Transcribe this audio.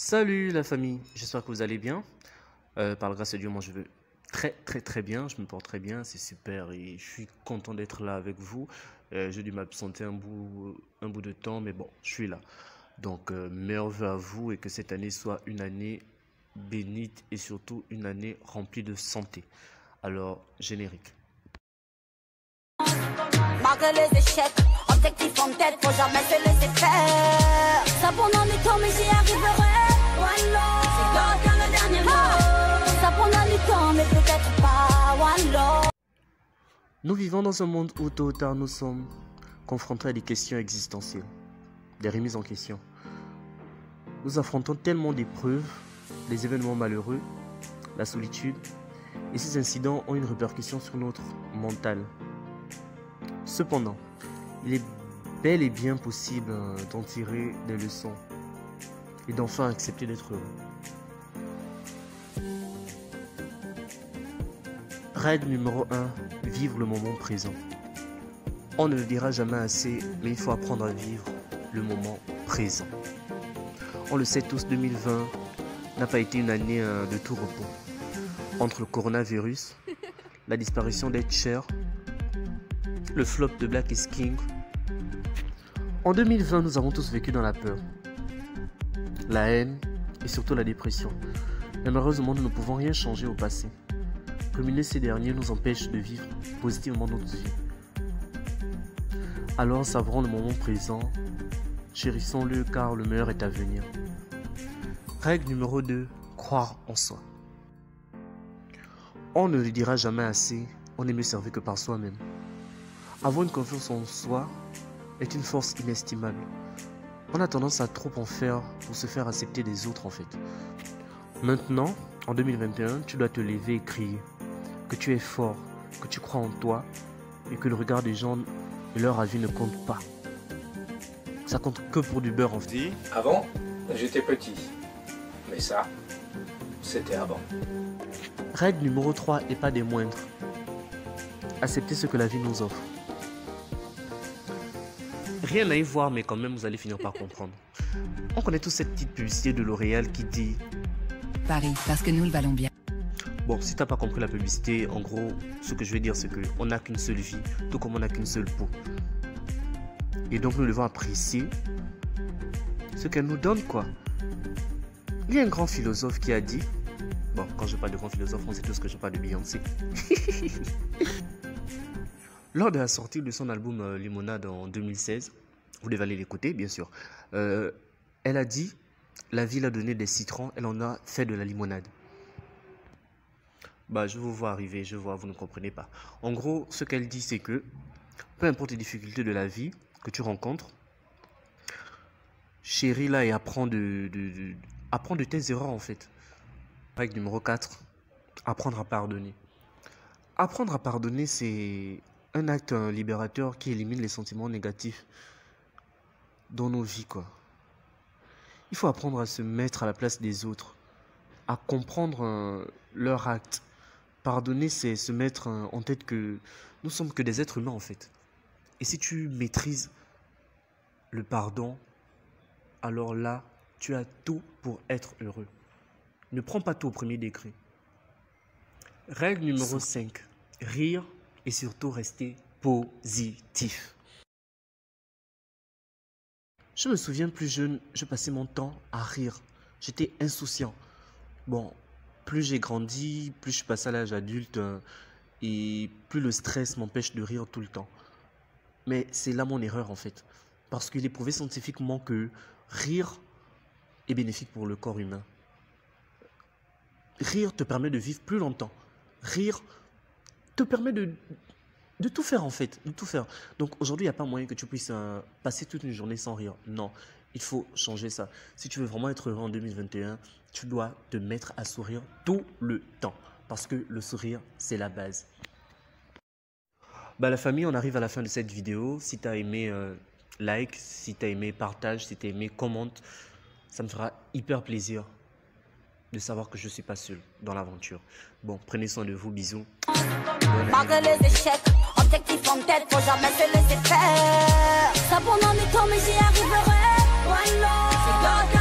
Salut la famille, j'espère que vous allez bien. Par la grâce de Dieu, moi je vais très bien, je me porte très bien, c'est super et je suis content d'être là avec vous. J'ai dû m'absenter un bout de temps, mais bon, je suis là. Donc, meilleurs vœux à vous et que cette année soit une année bénite et surtout une année remplie de santé. Alors, générique. Malgré les échecs, objectif en tête, faut jamais se laisser faire. Ça pendant du temps, mais j'y arriverai. One love, c'est toi qui as le dernier mot. Ça pendant du temps, mais peut-être pas. One love. Nous vivons dans un monde où tôt ou tard nous sommes confrontés à des questions existentielles, des remises en question. Nous affrontons tellement d'épreuves, des événements malheureux, la solitude, et ces incidents ont une répercussion sur notre mental. Cependant, il est bel et bien possible d'en tirer des leçons et d'enfin accepter d'être heureux. Règle numéro 1, vivre le moment présent. On ne le dira jamais assez, mais il faut apprendre à vivre le moment présent. On le sait tous, 2020 n'a pas été une année de tout repos. Entre le coronavirus, la disparition d'Ed Sheeran, le flop de Black is King. En 2020, nous avons tous vécu dans la peur, la haine et surtout la dépression. Mais malheureusement, nous ne pouvons rien changer au passé. Ruminer ces derniers nous empêche de vivre positivement notre vie. Alors, savourons le moment présent, chérissons-le car le meilleur est à venir. Règle numéro 2, croire en soi. On ne le dira jamais assez, on n'est mieux servi que par soi-même. Avoir une confiance en soi est une force inestimable. On a tendance à trop en faire pour se faire accepter des autres en fait. Maintenant, en 2021, tu dois te lever et crier que tu es fort, que tu crois en toi et que le regard des gens et leur avis ne compte pas. Ça compte que pour du beurre en fait. Avant, j'étais petit. Mais ça, c'était avant. Règle numéro 3 et pas des moindres. Accepter ce que la vie nous offre. Rien à y voir, mais quand même, vous allez finir par comprendre. On connaît tous cette petite publicité de L'Oréal qui dit Paris, parce que nous le valons bien. Bon, si t'as pas compris la publicité, en gros, ce que je vais dire, c'est qu'on n'a qu'une seule vie, tout comme on n'a qu'une seule peau. Et donc, nous devons apprécier ce qu'elle nous donne, quoi. Il y a un grand philosophe qui a dit, bon, quand je parle de grand philosophe, on sait tous que je parle de Beyoncé. Lors de la sortie de son album Limonade en 2016, vous devez aller l'écouter, bien sûr, elle a dit, la vie l'a donné des citrons, elle en a fait de la limonade. Bah, je vous vois arriver, je vois, vous ne comprenez pas. En gros, ce qu'elle dit, c'est que, peu importe les difficultés de la vie que tu rencontres, chéris-la et apprends de tes erreurs, en fait. Règle numéro 4, apprendre à pardonner. Apprendre à pardonner, c'est un acte libérateur qui élimine les sentiments négatifs dans nos vies, quoi. Il faut apprendre à se mettre à la place des autres, à comprendre leur acte. Pardonner, c'est se mettre en tête que nous sommes que des êtres humains, en fait. Et si tu maîtrises le pardon, alors là, tu as tout pour être heureux. Ne prends pas tout au premier degré. Règle numéro 5. Rire et surtout rester positif. Je me souviens plus jeune, je passais mon temps à rire. J'étais insouciant. Bon, plus j'ai grandi, plus je suis passé à l'âge adulte et plus le stress m'empêche de rire tout le temps. Mais c'est là mon erreur en fait. Parce qu'il est prouvé scientifiquement que rire est bénéfique pour le corps humain. Rire te permet de vivre plus longtemps. Rire te permet de tout faire en fait, de tout faire. Donc aujourd'hui, il n'y a pas moyen que tu puisses passer toute une journée sans rire. Non, il faut changer ça. Si tu veux vraiment être heureux en 2021, tu dois te mettre à sourire tout le temps. Parce que le sourire, c'est la base. Bah la famille, on arrive à la fin de cette vidéo. Si tu as aimé, like. Si tu as aimé, partage. Si tu as aimé, commente. Ça me fera hyper plaisir de savoir que je ne suis pas seul dans l'aventure. Bon, prenez soin de vous, bisous. Malgré les échecs, objectif en tête, faut jamais se laisser faire. Ça pendant du temps, mais j'y arriverai. One love, c'est toi qui